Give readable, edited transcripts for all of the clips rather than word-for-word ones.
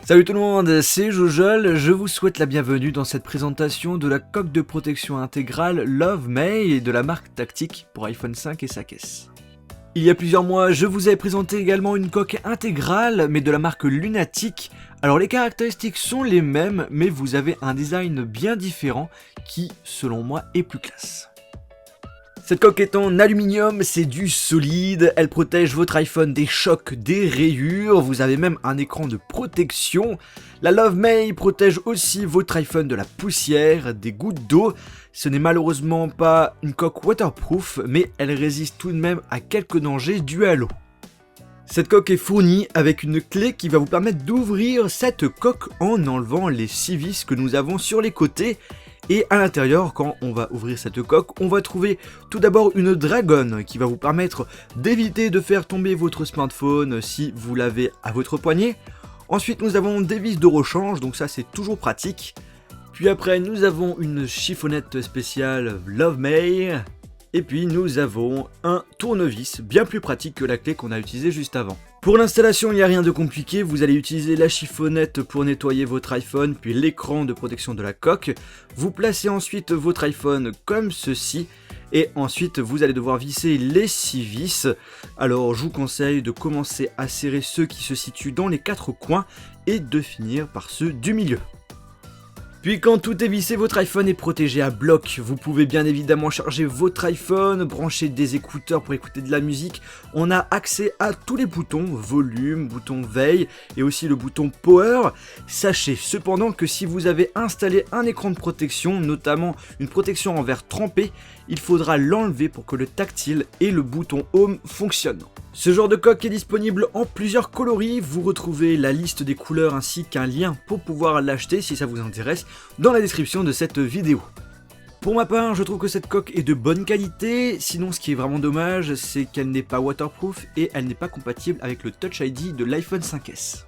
Salut tout le monde, c'est Jojol, je vous souhaite la bienvenue dans cette présentation de la coque de protection intégrale Lovemay de la marque Tactic pour iPhone 5 et sa caisse. Il y a plusieurs mois, je vous avais présenté également une coque intégrale mais de la marque Lunatic. Alors les caractéristiques sont les mêmes mais vous avez un design bien différent qui, selon moi, est plus classe. Cette coque est en aluminium, c'est du solide, elle protège votre iPhone des chocs, des rayures, vous avez même un écran de protection. La Lovemay protège aussi votre iPhone de la poussière, des gouttes d'eau. Ce n'est malheureusement pas une coque waterproof, mais elle résiste tout de même à quelques dangers dus à l'eau. Cette coque est fournie avec une clé qui va vous permettre d'ouvrir cette coque en enlevant les 6 vis que nous avons sur les côtés. Et à l'intérieur, quand on va ouvrir cette coque, on va trouver tout d'abord une dragonne qui va vous permettre d'éviter de faire tomber votre smartphone si vous l'avez à votre poignet. Ensuite, nous avons des vis de rechange, donc ça c'est toujours pratique. Puis après, nous avons une chiffonnette spéciale Lovemay. Et puis nous avons un tournevis bien plus pratique que la clé qu'on a utilisée juste avant. Pour l'installation, il n'y a rien de compliqué, vous allez utiliser la chiffonnette pour nettoyer votre iPhone, puis l'écran de protection de la coque. Vous placez ensuite votre iPhone comme ceci, et ensuite vous allez devoir visser les 6 vis. Alors je vous conseille de commencer à serrer ceux qui se situent dans les 4 coins, et de finir par ceux du milieu. Puis quand tout est vissé, votre iPhone est protégé à bloc. Vous pouvez bien évidemment charger votre iPhone, brancher des écouteurs pour écouter de la musique. On a accès à tous les boutons, volume, bouton veille et aussi le bouton power. Sachez cependant que si vous avez installé un écran de protection, notamment une protection en verre trempé, il faudra l'enlever pour que le tactile et le bouton home fonctionnent. Ce genre de coque est disponible en plusieurs coloris, vous retrouvez la liste des couleurs ainsi qu'un lien pour pouvoir l'acheter si ça vous intéresse dans la description de cette vidéo. Pour ma part, je trouve que cette coque est de bonne qualité, sinon ce qui est vraiment dommage, c'est qu'elle n'est pas waterproof et elle n'est pas compatible avec le Touch ID de l'iPhone 5S.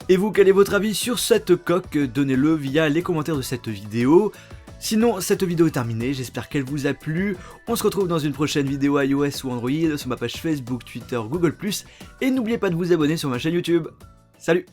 Et vous, quel est votre avis sur cette coque? Donnez-le via les commentaires de cette vidéo. Sinon, cette vidéo est terminée, j'espère qu'elle vous a plu. On se retrouve dans une prochaine vidéo iOS ou Android sur ma page Facebook, Twitter, Google+. Et n'oubliez pas de vous abonner sur ma chaîne YouTube. Salut!